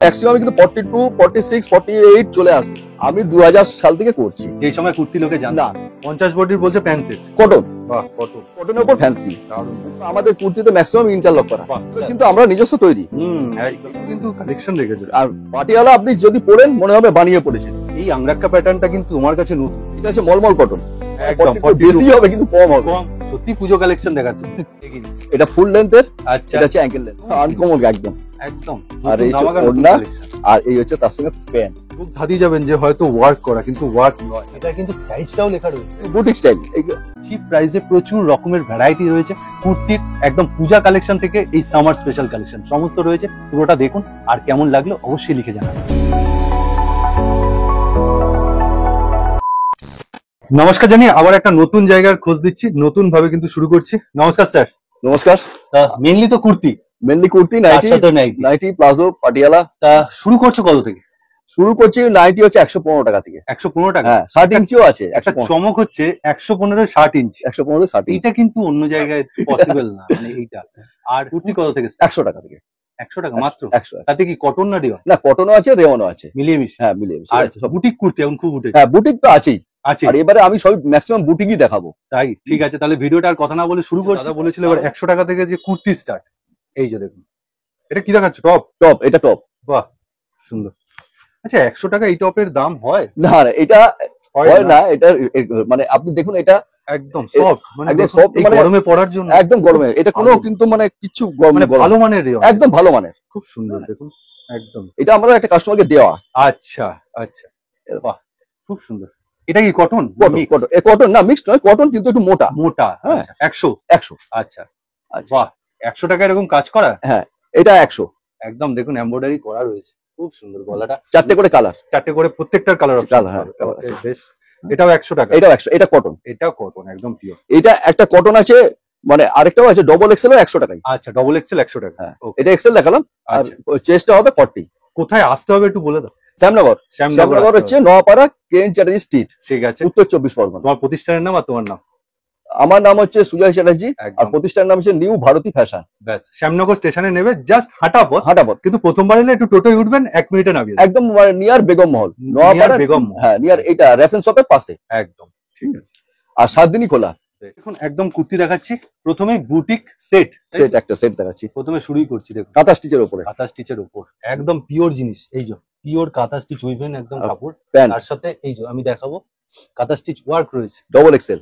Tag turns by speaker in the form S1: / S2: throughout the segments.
S1: Maximum কিন্তু 42, 46, 48 চলে আসবে। আমি 2000 সাল থেকে করছি।
S2: যেই সময় কুর্তি লোকে জানে
S1: না,
S2: 50 বডির বলছে প্যান্ট সেট।
S1: কটন,
S2: বাহ, কটন।
S1: কটনের উপর ফ্যান্সি।
S2: দারুণ।
S1: আমাদের কুর্তিতে ম্যাক্সিমাম ইন্টারলক করা,
S2: বাহ।
S1: কিন্তু আমরা নিজস্ব তৈরি।
S2: একদম কিন্তু কালেকশন রেখেছে।
S1: আর পাটিয়ালা আপনি যদি পরেন মনে হবে বানিয়ে পড়েছেন।
S2: এই আংরাক্কা প্যাটার্নটা কিন্তু তোমার কাছে নতুন।
S1: এটা হচ্ছে মলমল কটন,
S2: একদম
S1: বেশি হবে কিন্তু কম হবে।
S2: কম। সত্যি পুজো কালেকশন দেখাচ্ছে।
S1: এটা ফুল লেন্থের,
S2: আচ্ছা,
S1: এটা হচ্ছে অ্যাঙ্কেল লেন্থ, আনকমন একদম।
S2: একদম।
S1: আর এই
S2: ধামাকা
S1: ওড়না,
S2: collection।
S1: আর এই হচ্ছে তার সঙ্গে প্যান্ট।
S2: খুব ধাদি যাবেন যে হয়তো ওয়ার্ক করা, কিন্তু ওয়ার্ক নয়, এটা কিন্তু সাইজটাও লেখা রয়েছে।
S1: Boutique style.
S2: চিপ প্রাইসে প্রচুর রকমের ভ্যারাইটি রয়েছে কুর্তির, একদম পূজা কালেকশন থেকে এই সামার স্পেশাল কালেকশন সমস্ত রয়েছে। পুরোটা দেখুন, আর কেমন লাগলো অবশ্যই লিখে জানাবেন। নমস্কার জানিয়ে আবার একটা নতুন জায়গার খোঁজ দিচ্ছি, নতুন ভাবে কিন্তু শুরু করছি। নমস্কার স্যার।
S1: নমস্কার।
S2: মেনলি তো kurti,
S1: mainly kurti, nightie, nightie, palazzo, Patiala.
S2: তা শুরু করছো কত থেকে?
S1: শুরু করছি নাইটি হচ্ছে 115 টাকা থেকে।
S2: 115 টাকা?
S1: হ্যাঁ, 60 ইঞ্চিও আছে।
S2: একটা চমক হচ্ছে 115 60 ইঞ্চি।
S1: 115 60 ইঞ্চি।
S2: এটা কিন্তু অন্য জায়গায় পসিবল না, মানে এইটা। আর কুর্তি কত থেকে?
S1: 100 টাকা থেকে।
S2: 100 টাকা মাত্র?
S1: 100।
S2: তাতে কি কটন না রেওয়ান?
S1: না, কটনও আছে, রেওয়ানও আছে,
S2: মিলিয়ে মিশিয়ে।
S1: হ্যাঁ মিলিয়ে মিশিয়ে
S2: আর
S1: আছে সব।
S2: বুটিক কুর্তি এখন খুব উঠেছে।
S1: হ্যাঁ, বুটিক তো আছেই।
S2: আছে।
S1: আর এবারে আমি সব ম্যাক্সিমাম বুটিকই দেখাবো।
S2: তাই ঠিক আছে, তাহলে ভিডিওটা আর কথা না বলে শুরু করছি। দাদা বলেছিল এবার 100 টাকা থেকে যে কুর্তি স্টার্ট। এই যে দেখুন, এটা কি দেখাচ্ছ? টপ?
S1: টপ, এটা টপ।
S2: বাহ, সুন্দর। আচ্ছা, 100 টাকা এই টপের দাম হয়?
S1: না, এটা হয় না। এটা মানে আপনি দেখুন, এটা
S2: একদম সফট, মানে
S1: একদম
S2: দেখুন,
S1: soft,
S2: এই
S1: মানে
S2: গরমে পরার জন্য
S1: একদম গরমে। এটা কোনো কিন্তু মানে কিছু
S2: মানে ভালো মানের রেওয়ান,
S1: একদম ভালো মানের,
S2: খুব সুন্দর। দেখুন একদম।
S1: এটা আমরা একটা কাস্টমারকে দেওয়া।
S2: আচ্ছা আচ্ছা, বাহ, খুব সুন্দর। এটা কি কটন?
S1: কটন, কটন না, মিক্সড নয়, কটন কিন্তু একটু মোটা
S2: মোটা।
S1: হ্যাঁ,
S2: 100।
S1: আচ্ছা
S2: আচ্ছা, বাহ, 100 টাকা এরকম কাজ করা?
S1: হ্যাঁ, এটা 100।
S2: একদম দেখুন, এমব্রয়ডারি করা রয়েছে, খুব সুন্দর। গলাটা
S1: 4টে করে কালার,
S2: 4টে করে, প্রত্যেকটার কালার অপশন। বেশ, এটাও 100 টাকা?
S1: এটাও 100। এটা কটন,
S2: এটাও কটন, একদম পিওর।
S1: এটা একটা কটন আছে, মানে আরেকটাও আছে ডবল এক্সেল, 100 টাকাই।
S2: আচ্ছা, ডবল এক্সেল 100 টাকা।
S1: হ্যাঁ, এটা এক্সেল দেখালাম। আর চেস্টটা হবে 40।
S2: কোথায় আসতে হবে একটু বলে দাও।
S1: শ্যামনগর। শ্যামনগর হচ্ছে নোয়াপাড়া কেএন চ্যাটার্জি স্ট্রিট।
S2: ঠিক আছে,
S1: উত্তর 24 পরগনা।
S2: তোমার প্রতিষ্ঠানের নাম আর তোমার নাম?
S1: আমার নাম হচ্ছে সুজয় চ্যাটার্জি, আর প্রতিষ্ঠানের নাম হচ্ছে নিউ ভারতী ফ্যাশন।
S2: ব্যাস, শ্যামনগর স্টেশনে নেবে, জাস্ট হাঁটা পথ। কিন্তু প্রথমবার এলে একটু টোটোয় উঠবেন, 1 মিনিটে নামিয়ে দেবে।
S1: একদম নিয়ার বেগম মহল, নোয়াপাড়া বেগম মহল। হ্যাঁ, নিয়ার এটা রেশন শপের পাশে।
S2: একদম ঠিক আছে।
S1: আর 7 দিনই খোলা।
S2: এখন একদম কুর্তি দেখাচ্ছি। প্রথমে বুটিক সেট,
S1: একটা সেট দেখাচ্ছি।
S2: প্রথমে শুরুই করছি। দেখুন,
S1: কাঁথা স্টিচের উপরে,
S2: কাঁথা স্টিচের উপর একদম পিওর জিনিস। এই যে পিওর কাঁথা স্টিচ উইভেন একদম কাপড়। তার সাথে এই যে আমি দেখাবো, কাঁথা স্টিচ ওয়ার্ক রয়েছে,
S1: ডবল এক্সেল।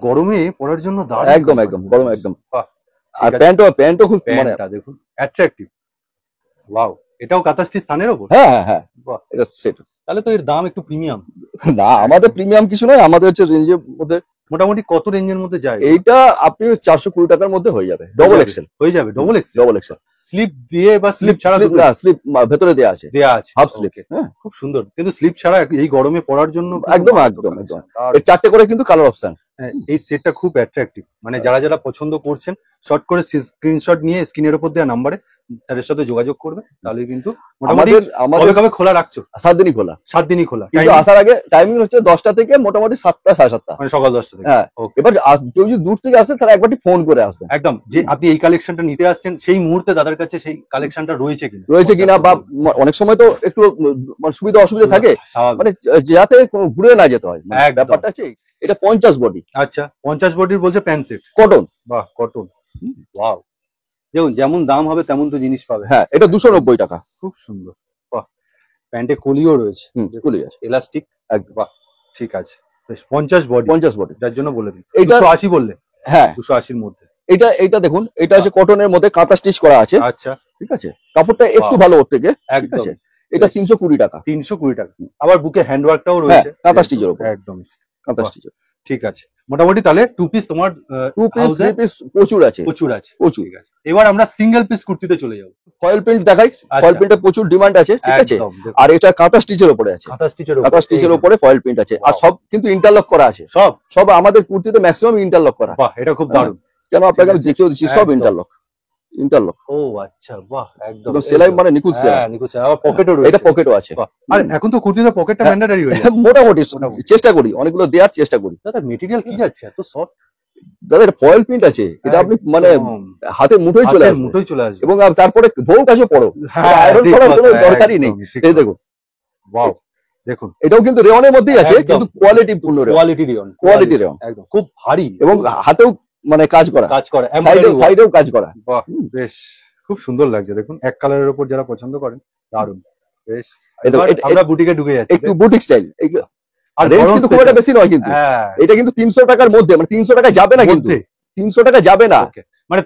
S2: গরমে পরার জন্য দারুণ,
S1: একদম একদম গরম একদম।
S2: বাহ।
S1: আর প্যান্টও খুব মানে
S2: দেখুন অ্যাট্রাকটিভ। ওয়াও, এটাও কাঁথা স্টিচ স্থানের উপর?
S1: হ্যাঁ হ্যাঁ হ্যাঁ, বাহ, এটা সেট।
S2: তাহলে তো এর দাম একটু প্রিমিয়াম।
S1: না, আমাদের প্রিমিয়াম কিছু নয়, আমাদের হচ্ছে রেঞ্জের মধ্যে।
S2: মোটামুটি কত রেঞ্জের মধ্যে যায়
S1: এইটা? আপনি 420 টাকার মধ্যে হয়ে যাবে, ডবল এক্সেল
S2: হয়ে যাবে। Double XL,
S1: double XL.
S2: Slip দিয়ে বা স্লিপ ছাড়া?
S1: না, স্লিপ ভেতরে দেয়া আছে, হাফ স্লিপ। হ্যাঁ,
S2: খুব সুন্দর, কিন্তু স্লিপ ছাড়া এই গরমে পরার জন্য
S1: একদম একদম একদম। এর 4টে করে কিন্তু কালার অপশন।
S2: এই সেটটা খুব অ্যাট্রাকটিভ, মানে যারা যারা পছন্দ করছেন শর্ট করে স্ক্রিনশট নিয়ে স্ক্রিনের উপর দেওয়া নাম্বারে স্যারের সাথে যোগাযোগ করবে, তাহলে কিন্তু মোটামুটি আমাদের কবে খোলা রাখছো?
S1: 7 দিনই খোলা।
S2: 7 দিনই খোলা,
S1: কিন্তু আসার আগে টাইমিং হচ্ছে 10টা থেকে মোটামুটি 7টা 7:30,
S2: মানে সকাল 10টা থেকে।
S1: হ্যাঁ, এবার কেউ যদি দূর থেকে আসে তারা একবারটি ফোন করে আসবেন।
S2: একদম, যে আপনি এই কালেকশনটা নিতে আসছেন সেই মুহূর্তে দাদার কাছে সেই কালেকশনটা রয়েছে কিনা,
S1: বা অনেক সময় তো একটু সুবিধা অসুবিধা থাকে, মানে যাতে ঘুরে না যেতে হয়, ব্যাপারটা আছে। এটা 50 বডি।
S2: আচ্ছা, 50 বডির বলছে প্যান্ট সেট,
S1: কটন।
S2: বাহ, কটন। ওয়াও, দেখুন যেমন দাম হবে তেমন তো জিনিস পাবে।
S1: হ্যাঁ, এটা 290 টাকা।
S2: খুব সুন্দর, বাহ। প্যান্টে কলিও রয়েছে,
S1: কলি আছে,
S2: এলাস্টিক, বাহ, ঠিক আছে। বেশ, 50 বডি,
S1: 50 বডি,
S2: যার জন্য বলে দিই।
S1: এটা
S2: 280 বললে?
S1: হ্যাঁ,
S2: 280-র মধ্যে।
S1: এটা দেখুন, এটা হচ্ছে কটনের মধ্যে কাঁথা স্টিচ করা আছে।
S2: আচ্ছা,
S1: ঠিক আছে, কাপড়টা একটু ভালো ওর থেকে। ঠিক আছে, এটা 320 টাকা।
S2: 320 টাকা। আবার বুকে হ্যান্ডওয়ার্কটাও রয়েছে,
S1: কাঁথা স্টিচের উপর।
S2: একদম
S1: কাঁথা স্টিচের।
S2: ঠিক আছে, মোটামুটি তাহলে 2 পিস তোমার
S1: 2 পিস 3 পিস প্রচুর আছে,
S2: প্রচুর আছে,
S1: প্রচুর।
S2: ঠিক আছে, এবার আমরা সিঙ্গেল পিস কুর্তিতে চলে যাব।
S1: ফয়েল প্রিন্ট দেখাই। ফয়েল প্রিন্টে প্রচুর ডিমান্ড আছে, ঠিক আছে। আর এটা কাঁথা স্টিচের উপরে আছে, কাঁথা স্টিচের উপরে ফয়েল প্রিন্ট আছে। আর সব কিন্তু ইন্টারলক করা আছে, সব আমাদের কুর্তিতে ম্যাক্সিমাম ইন্টারলক করা।
S2: বাহ, এটা খুব দারুণ।
S1: কেন আপনাকে আমি দেখিয়ে দিচ্ছি, সব ইন্টারলক।
S2: ও আচ্ছা, বাহ, একদম
S1: সেলাই, মানে নিখুঁত সেলাই।
S2: হ্যাঁ, নিখুঁত সেলাই। আবার পকেটও রয়েছে,
S1: এটা পকেটও আছে।
S2: আর এখন তো কুর্তিতে পকেটটা ম্যান্ডেটরি হয়ে যায়।
S1: মোটামুটি চেষ্টা করি, অনেকগুলো দেওয়ার চেষ্টা করি।
S2: দাদা মেটেরিয়াল কি যাচ্ছে এত সফট?
S1: দাদা এটা ফয়েল প্রিন্ট আছে, এটা আপনি মানে হাতে মুঠোয় চলে আসবে এবং তারপরে ধোল কাছে পড়ো, আয়রন করার কোনো দরকারই নেই। এই দেখুন,
S2: ওয়াও দেখুন,
S1: এটাও কিন্তু রেয়নের মধ্যেই আছে, কিন্তু কোয়ালিটি পূর্ণ কোয়ালিটি রেয়ন,
S2: একদম খুব ভারী
S1: এবং হাতেও মানে কাজ করা, সাইডেও কাজ করা।
S2: বেশ খুব সুন্দর লাগছে দেখুন, এক কালারের উপর যারা পছন্দ করেন দারুন। বেশ আমরা বুটিকে ঢুকে যাচ্ছি,
S1: একটু বুটিক স্টাইল, আর রেঞ্জ কিন্তু খুব একটা বেশি নয়, কিন্তু এটা কিন্তু 300 টাকার মধ্যে, মানে 300 টাকা যাবে না, কিন্তু 300 টাকা যাবে না,
S2: মানে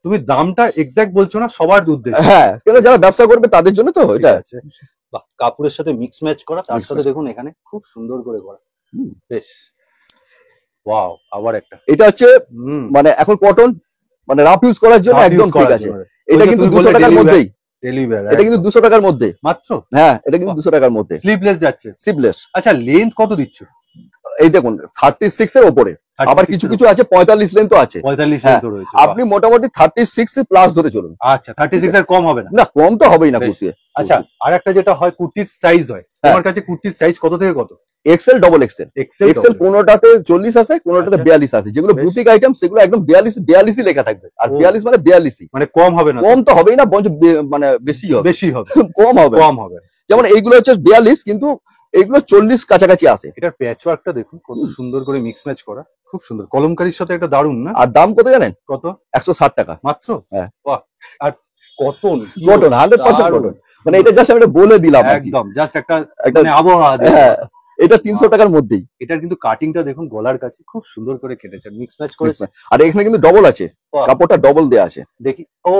S2: তুমি দামটা এক্সাক্ট বলছো না, সবার উদ্দেশ্যে।
S1: হ্যাঁ, কেন যারা ব্যবসা করবে তাদের জন্য তো এটা
S2: আছে। কাপড়ের সাথে মিক্স ম্যাচ করা, তার সাথে দেখুন এখানে খুব সুন্দর করে করা। বেশ ওয়াও, আবার একটা,
S1: এটা হচ্ছে মানে এখন কটন মানে রাফ ইউজ করার জন্য একদম ঠিক আছে। এটা কিন্তু 200 টাকার মধ্যেই, এটা কিন্তু 200 টাকার মধ্যে
S2: মাত্র।
S1: হ্যাঁ, এটা কিন্তু 200 টাকার মধ্যে।
S2: স্লিভলেস যাচ্ছে,
S1: স্লিভলেস।
S2: আচ্ছা লেন্থ কত দিচ্ছ?
S1: এই দেখুন 36 এর উপরে, আবার কিছু কিছু আছে 45 লেন্থ আছে।
S2: 45 লেন্থ রয়েছে,
S1: আপনি মোটামুটি 36 প্লাস ধরে চলুন।
S2: আচ্ছা 36 এর কম হবে না?
S1: না, কম তো হবেই না কুর্তি।
S2: আচ্ছা আরেকটা যেটা হয় কুর্তির সাইজ হয়, তোমার কাছে কুর্তির সাইজ কত থেকে কত?
S1: XL, double XL. এক্সেল কোনোটাতে 40 আছে, কোনোটাতে 42 আছে। যেগুলো বুটিক আইটেম সেগুলো একদম 42 লেখা থাকবে, আর 42 মানে 42,
S2: মানে কম হবে না?
S1: কম তো হবেই না, বরঞ্চ মানে বেশি হবে, কম হবে। যেমন এইগুলো হচ্ছে 42, কিন্তু এইগুলো 40 কাছাকাছি আছে।
S2: এটার প্যাচওয়ার্কটা দেখুন কত সুন্দর করে মিক্স ম্যাচ করা, খুব সুন্দর। কলমকারীর সাথে একটা দারুন না?
S1: আর দাম কত জানেন?
S2: কত?
S1: 160 টাকা
S2: মাত্র।
S1: হ্যাঁ,
S2: বাহ। আর কটন
S1: 100% কটন, মানে এটা জাস্ট আমি বলে দিলাম
S2: একদম, জাস্ট একটা মানে আবহাওয়া।
S1: এটা 300 টাকার মধ্যেই।
S2: এটার কিন্তু কাটিংটা দেখুন গলার কাছে খুব সুন্দর করে কেটেছে, মিক্স ম্যাচ করেছে।
S1: আর এখানে কিন্তু ডবল আছে, কাপড়টা ডবল দেয়া আছে।
S2: দেখি, ও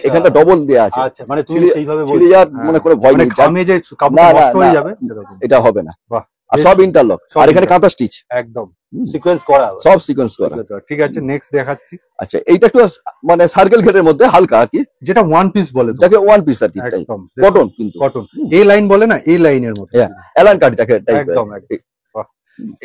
S1: এখানটা ডবল দেয়া আছে।
S2: আচ্ছা, মানে তুমি সেইভাবে বলছো,
S1: ছিঁড়ে যাওয়ার মানে কোনো ভয় নেই,
S2: ঘামে যে কাপড় নষ্ট হয়ে যাবে সেরকম
S1: এটা হবে না।
S2: বাহ,
S1: আর সব ইন্টারলক, আর এখানে কাঁথা স্টিচ
S2: একদম সিকোয়েন্স করা,
S1: সব সিকোয়েন্স করা।
S2: ঠিক আছে, নেক্সট দেখাচ্ছি।
S1: আচ্ছা, এইটা একটু মানে সার্কেল ঘেরের মধ্যে হালকা আর কি,
S2: যেটা ওয়ান পিস বলে,
S1: যাকে ওয়ান পিস আর কি, কটন, কিন্তু
S2: কটন এই লাইন বলে না, এই লাইনের মধ্যে
S1: এলান কাট যাকে
S2: একদম।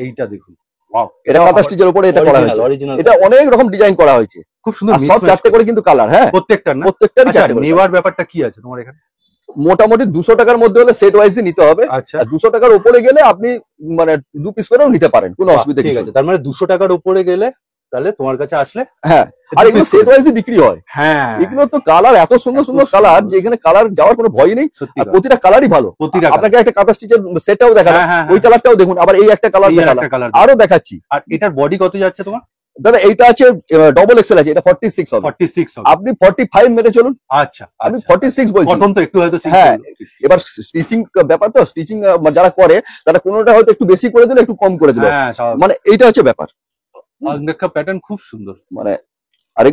S2: এইটা দেখুন, ওয়াও,
S1: এটা কাঁথা স্টিচের উপরে এটা করা হয়েছে। এটা অনেক রকম ডিজাইন করা হয়েছে,
S2: খুব সুন্দর।
S1: সব চারটে করে কিন্তু কালার। হ্যাঁ, প্রত্যেকটারই চারটে করে।
S2: নেওয়ার ব্যাপারটা কি আছে তোমার এখানে?
S1: মোটামুটি 200 টাকার মধ্যে হলে সেট ওয়াইজই নিতে হবে।
S2: আচ্ছা,
S1: 200 টাকার উপরে গেলে আপনি মানে 2 পিস করেও নিতে পারেন, কোনো অসুবিধা
S2: ঠিক আছে। তার মানে 200 টাকার উপরে গেলে তাহলে তোমার কাছে আসলে,
S1: হ্যাঁ, আর এগুলো সেট ওয়াইজই বিক্রি হয়।
S2: হ্যাঁ,
S1: এগুলো তো কালার এত সুন্দর সুন্দর কালার যে এখানে কালার যাওয়ার কোনো ভয় নেই, আর প্রতিটা কালারই ভালো। আপনাকে একটা কাঁথা স্টিচের সেটটাও দেখালাম, ওই কালারটাও দেখুন, আবার এই একটা কালার দেখালাম, আরো দেখাচ্ছি।
S2: আর এটার বডি কত যাচ্ছে তোমার?
S1: দাদা এইটা আছে ডবল এক্সেল আছে, এটা 46 হবে। 46 হবে, আপনি 45 মেনে চলুন।
S2: আচ্ছা,
S1: আমি 46 বলছি।
S2: কটন তো একটু হয়তো,
S1: হ্যাঁ, এবার স্টিচিং ব্যাপার তো, স্টিচিং যারা করে তারা কোনোটা হয়তো একটু বেশি করে দিল, একটু কম করে দিল, মানে এইটা হচ্ছে ব্যাপার।
S2: প্যাটার্ন খুব সুন্দর,
S1: মানে আর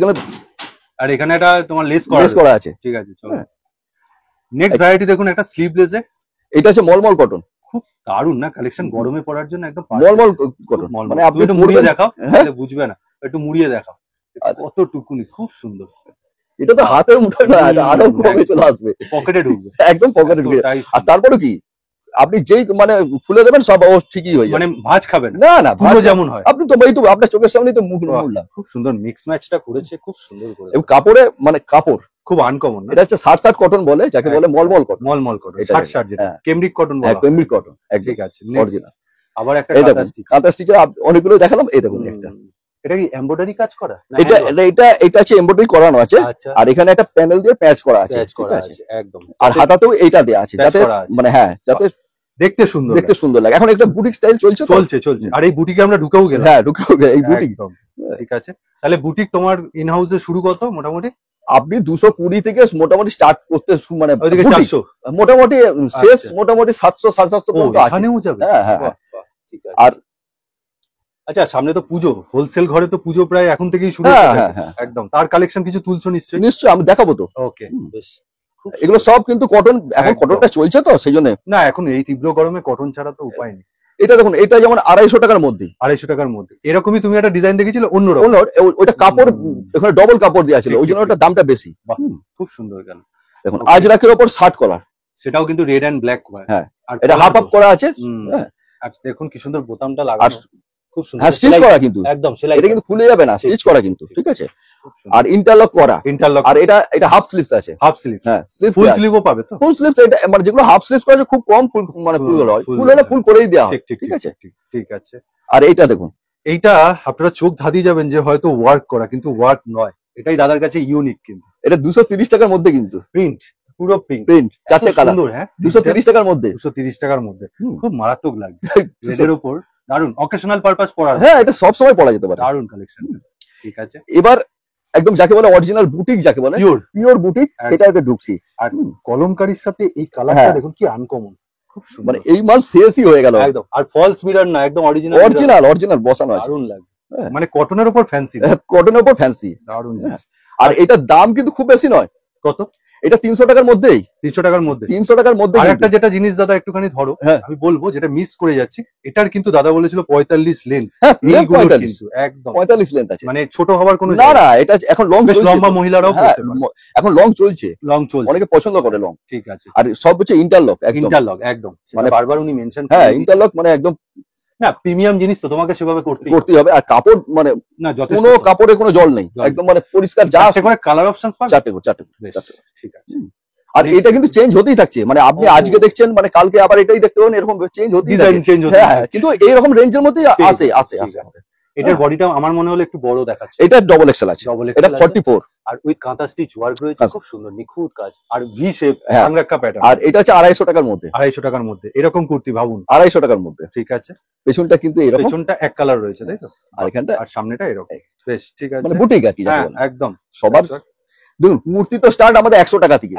S2: এখানে একটা তোমার লেস করা আছে। ঠিক আছে, চলো নেক্সট ভ্যারাইটি দেখুন, একটা স্লিভলেস।
S1: এটা হচ্ছে মলমল কটন,
S2: খুব দারুন না কালেকশন, গরমে পড়ার জন্য একদম
S1: মলমল কটন। মানে আপনি
S2: একটু মুড়িয়ে দেখাও, তাহলে বুঝবে না, একটু মুড়িয়ে দেখাও কতটুকুনি, খুব সুন্দর।
S1: এটা তো হাতের মুঠোয় না, এটা আরো কমে চলে আসবে,
S2: পকেটে ঢুকবে,
S1: একদম পকেটে ঢুকবে। আর তারপরে কি, আপনি যেই মানে খুলে দেবেন সব ঠিকই হয়ে যাবে,
S2: মানে ভাঁজ খাবেন
S1: না, না
S2: পুরো যেমন হয়।
S1: আপনি তো এই তো আপনার চোখের সামনেই তো মুখ মুড়লাম।
S2: খুব সুন্দর মিক্স ম্যাচটা করেছে, খুব সুন্দর করে।
S1: এবং কাপড়ে মানে কাপড়
S2: খুব আনকমন,
S1: এটা হচ্ছে 60 কটন বলে, যাকে বলে মলমল কটন।
S2: মলমল কটন 60 যেটা কেমব্রিক কটন বলে,
S1: কেমব্রিক কটন,
S2: ঠিক আছে। আবার একটা
S1: কাঁথা স্টিচের অনেকগুলো দেখালাম, এই দেখুন একটা,
S2: এটা কি এমব্রয়ডারি কাজ করা?
S1: এটা আছে এমব্রয়ডারি করানো আছে, আর এখানে একটা প্যানেল দিয়ে প্যাচ করা আছে, ঠিক আছে একদম। আর হাতাতেও এইটা দেয়া আছে, যাতে মানে হ্যাঁ, যাতে দেখতে সুন্দর লাগে। এখন একটা বুটিক স্টাইল চলছে।
S2: আর এই বুটিকে আমরা ঢুকেও গেলাম।
S1: হ্যাঁ, ঢুকেও গেলাম এই বুটিক।
S2: ঠিক আছে, তাহলে বুটিক তোমার ইন হাউসে শুরু কত মোটামুটি?
S1: আপনি 220 থেকে মোটামুটি স্টার্ট করতে, মানে
S2: ওইদিকে 400
S1: মোটামুটি শেষ, মোটামুটি 700 750 পর্যন্ত আছে।
S2: এখানেও যাবে? হ্যাঁ, ঠিক আছে।
S1: আর
S2: আচ্ছা, সামনে তো পুজো, হোলসেল ঘরে তো পুজো প্রায় এখন থেকেই শুরু
S1: হচ্ছে
S2: একদম। তার কালেকশন কিছু তুলছো নিশ্চয়ই?
S1: নিশ্চয়ই, আমি দেখাবো তো।
S2: ওকে, বেশ।
S1: এগুলো সব কিন্তু কটন, এখন কটনটা চলছে তো সেই জন্য।
S2: না, এখন এই তীব্র গরমে কটন ছাড়া তো উপায় নেই।
S1: এটা দেখুন, এটা যেমন 250 টাকার মধ্যে,
S2: 250 টাকার মধ্যে এরকমই তুমি একটা ডিজাইন দেখেছিলে অন্যরকম,
S1: ওইটা কাপড় এখানে ডবল কাপড় দেওয়া ছিল, ওই জন্য ওটা দামটা বেশি।
S2: খুব সুন্দর গেল।
S1: দেখুন আজরাকের উপর শার্ট কলার,
S2: সেটাও কিন্তু রেড এন্ড ব্ল্যাক।
S1: হ্যাঁ, এটা হাফ আপ করা আছে।
S2: আর দেখুন কি সুন্দর বোতামটা লাগানো, খুব সুন্দর।
S1: হ্যাঁ, স্টিচ করা কিন্তু
S2: একদম সেলাই,
S1: এটা কিন্তু খুলে যাবে না, স্টিচ করা কিন্তু, ঠিক আছে। আর ইন্টারলক করা, আর এটা হাফ স্লিভস আছে।
S2: হাফ স্লিভস,
S1: হ্যাঁ,
S2: ফুল স্লিভও পাবে তো?
S1: ফুল স্লিভস, এটা মানে যেগুলো হাফ স্লিভস করা আছে খুব কম ফুল, মানে ফুল হয়, ফুল হলে ফুল করেই দেওয়া হয়, ঠিক আছে।
S2: ঠিক আছে।
S1: আর এইটা দেখুন,
S2: এইটা আপনারা চোখ ধাঁধিয়ে যাবেন যে হয়তো ওয়ার্ক করা, কিন্তু ওয়ার্ক নয়, এটাই দাদার কাছে ইউনিক। কিন্তু
S1: এটা 230 টাকার মধ্যে, কিন্তু
S2: প্রিন্ট পুরো প্রিন্ট,
S1: চারটে কালার।
S2: সুন্দর। হ্যাঁ,
S1: 230 টাকার মধ্যে,
S2: 230 টাকার মধ্যে খুব মারাত্মক লাগছে রেডের উপর। দারুন অকেশনাল পারপাস পরা।
S1: হ্যাঁ, এটা সব সময় পরা যেতে পারে।
S2: দারুন কালেকশন। ঠিক আছে,
S1: এবার একদম যাকে বলে অরিজিনাল বুটিক, যাকে বলে পিওর বুটিক, সেটাতে ঢুকছি।
S2: আর কলমকারীর সাথে এই কালারটা দেখুন কি আনকমন, খুব সুন্দর।
S1: মানে এই মাল শেষই হয়ে গেল
S2: একদম। আর ফলস মিরর না, একদম অরিজিনাল
S1: অরিজিনাল বসানো আছে।
S2: দারুন লাগে, মানে কটনের উপর ফ্যান্সি,
S1: কটনের উপর ফ্যান্সি।
S2: দারুন।
S1: আর এটার দাম কিন্তু খুব বেশি নয়।
S2: কত?
S1: এটা 300 টাকার মধ্যেই।
S2: 300 টাকার মধ্যে,
S1: 300 টাকার মধ্যে।
S2: আর একটা যেটা জিনিস দাদা একটুখানি ধরো, আমি বলবো যেটা মিস করে যাচ্ছি, এটার কিন্তু দাদা বলেছিল 45 লেন্থ। এইগুলো কিন্তু একদম
S1: 45 লেন্থ আছে,
S2: মানে ছোট হওয়ার কোনো
S1: না না। এটা এখন লং চলছে,
S2: লম্বা মহিলারাও পরতে পারে,
S1: এখন লং চলছে, অনেকে পছন্দ করে লং।
S2: ঠিক আছে।
S1: আর সব হচ্ছে ইন্টারলক,
S2: একদম মানে বারবার উনি মেনশন
S1: হ্যাঁ, ইন্টারলক মানে একদম
S2: না, প্রিমিয়াম জিনিস তো তোমাকে সেভাবে করতেই হবে।
S1: আর কাপড় মানে
S2: না,
S1: কোনো কাপড়ে কোনো জল নেই, একদম মানে পরিষ্কার। যা
S2: করে কালার অপশন পাবে, চারটে। ঠিক আছে।
S1: আর এটা কিন্তু চেঞ্জ হতেই থাকছে, মানে আপনি আজকে দেখছেন, মানে কালকে আবার এটাই দেখতে পাবেন, এরকম চেঞ্জ হতেই থাকে। হ্যাঁ, কিন্তু এইরকম রেঞ্জের মধ্যেই আসে।
S2: এটার বডিটা আমার মনে হলো একটু বড় দেখাচ্ছে।
S1: এটা ডবল এক্সেল আছে, এটা 44।
S2: আর উইথ কাঁথা স্টিচ ওয়ার্ক রয়েছে, খুব সুন্দর নিখুঁত কাজ। আর ভি শেপ আংরাক্কা প্যাটার্ন।
S1: আর এটা হচ্ছে 250 টাকার মধ্যে।
S2: 250 টাকার মধ্যে এরকম কুর্তি ভাবুন,
S1: 250 টাকার মধ্যে।
S2: ঠিক আছে।
S1: পেছনটা কিন্তু এরকম,
S2: পেছনটা এক কালার রয়েছে, তাই তো? আর
S1: এখানটা,
S2: আর সামনেটা এরকম। বেশ, ঠিক আছে,
S1: মানে বুটিক আর কি।
S2: হ্যাঁ, একদম।
S1: সবার দেখুন, কুর্তি তো স্টার্ট আমাদের 100 টাকা থেকে।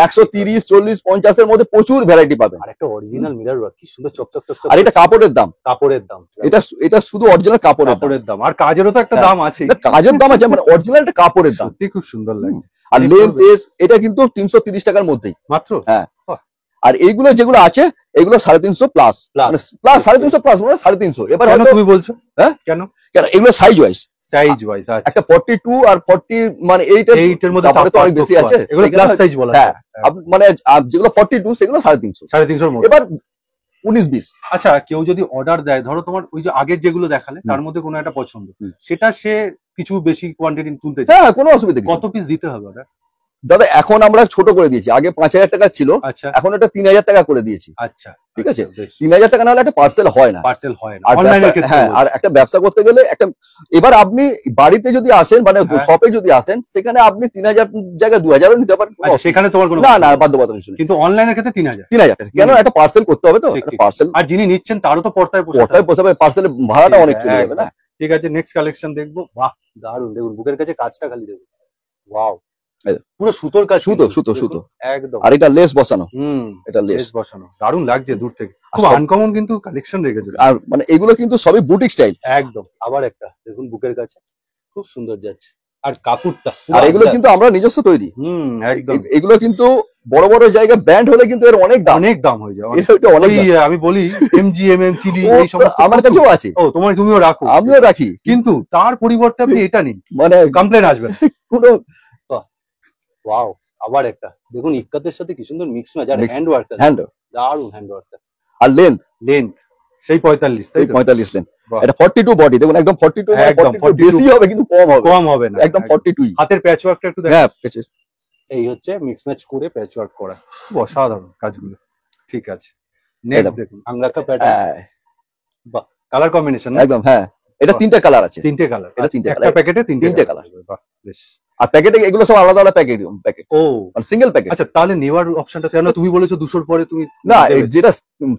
S1: 130, 40, 50 এর মধ্যে প্রচুর ভ্যারাইটি পাবেন।
S2: আর একটা অরিজিনাল মিরর ওয়ার্ক, কি সুন্দর চকচক।
S1: আর এটা কাপড়ের দাম,
S2: এটা
S1: শুধু অরিজিনাল কাপড়ের দাম।
S2: আর কাজেরও তো একটা দাম আছে,
S1: কাজের দাম আছে, মানে অরিজিনাল একটা কাপড়ের দাম।
S2: সত্যি খুব সুন্দর লাগছে।
S1: আর লেন্থ এটা কিন্তু 330 টাকার মধ্যেই
S2: মাত্র।
S1: হ্যাঁ, আর এইগুলো যেগুলো আছে, এগুলো 350 প্লাস, প্লাস 350 প্লাস, মানে 350। এবার
S2: তুমি বলছো হ্যাঁ, কেন
S1: এগুলো সাইজ ওয়াইজ,
S2: একটা
S1: 42 আর 40, মানে 8 এর মধ্যে তো অনেক বেশি আছে,
S2: এগুলো প্লাস সাইজ বলা হয়।
S1: মানে যেগুলো 42 সেগুলো 350
S2: এর মধ্যে।
S1: এবার 19-20।
S2: আচ্ছা, কেউ যদি অর্ডার দেয়, ধরো তোমার ওই যে আগের যেগুলো দেখালে তার মধ্যে কোনো একটা পছন্দ, সেটা সে কিছু বেশি কোয়ান্টিটি তুলতে চায়,
S1: হ্যাঁ, কোনো অসুবিধা নেই।
S2: কত পিস দিতে হবে ওটা?
S1: দাদা এখন আমরা ছোট করে দিয়েছি, আগে 5000 টাকা ছিল, এখন এটা 3000 টাকা করে দিয়েছি।
S2: আচ্ছা,
S1: ঠিক আছে। 3000 টাকা না হলে একটা পার্সেল হয় না। হ্যাঁ, আর একটা ব্যবসা করতে গেলে একটা, এবার আপনি বাড়িতে যদি আসেন, মানে শপে যদি আসেন, সেখানে আপনি 3000 জায়গায় 2000ও নিতে পারেন,
S2: সেখানে তোমার কোনো
S1: না বাধ্যবাধকতা কিছু নেই।
S2: কিন্তু অনলাইনের ক্ষেত্রে 3000
S1: টাকা, কেন একটা পার্সেল করতে হবে তো, পার্সেল।
S2: আর যিনি নিচ্ছেন তারও তো পর্দায়
S1: পোষাবে, পার্সেলের ভাড়াটা অনেক চলে যাবে না।
S2: ঠিক আছে, নেক্সট কালেকশন দেখবো। বাহ, দারুন। দেখুন বুকের কাছে কাজটা খালি দেখুন, ওয়াও, পুরো সুতোর কাজ, সুতো একদম। আর এটা লেস বসানো, এটা লেস বসানো, দারুণ লাগছে দূর থেকে, খুব আনকমন কিন্তু কালেকশন রেখেছে। আর
S1: মানে এগুলো কিন্তু সবই বুটিক স্টাইল,
S2: একদম। আবার একটা দেখুন বুকের কাছে খুব সুন্দর যাচ্ছে, আর কাপড়টা,
S1: আর এগুলো কিন্তু আমরা নিজস্ব তৈরি,
S2: একদম।
S1: এগুলো কিন্তু বড় বড় জায়গায় ব্র্যান্ড হলে কিন্তু এর অনেক দাম হয়ে যায়।
S2: আমি বলি MGMM চিলি এই সমস্ত
S1: আমার কাছেও আছে।
S2: ও, তুমিও রাখো,
S1: আমিও রাখি,
S2: কিন্তু তার পরিবর্তে আপনি এটা নিন, মানে কমপ্লেন আসবে কোনো। ওয়াও, আবার একটা দেখুন ইক্কাতের সাথে কি সুন্দর মিক্স ম্যাচ। আর হ্যান্ড ওয়ার্কটা দারুন, হ্যান্ড ওয়ার্কটা।
S1: আর লেন্থ
S2: সেই 45, তাই তো?
S1: 45 লেন্থ। এটা 42 বডি, দেখুন একদম 42, একদম 42 বেশি হবে কিন্তু কম হবে না, একদম 42।
S2: হাতের প্যাচ ওয়ার্কটা একটু দেখো।
S1: হ্যাঁ,
S2: এই হচ্ছে মিক্স ম্যাচ করে প্যাচ ওয়ার্ক করা, খুব অসাধারণ কাজগুলো। ঠিক আছে, নেক্সট দেখুন আংরাক্কা প্যাটার্ন। বাহ, কালার কম্বিনেশন
S1: একদম। হ্যাঁ, এটা 3টে কালার আছে,
S2: 3টে কালার।
S1: এটা 3টে
S2: একটা প্যাকেটে 3টে কালার। বাহ, বেশ।
S1: আর প্যাকেটে এগুলো সব আলাদা আলাদা প্যাকেট,
S2: ও
S1: মানে সিঙ্গেল প্যাকেট।
S2: আচ্ছা, তাহলে নেওয়ার অপশনটা কেন? তুমি বলেছো 200 পরে তুমি
S1: না, যেটা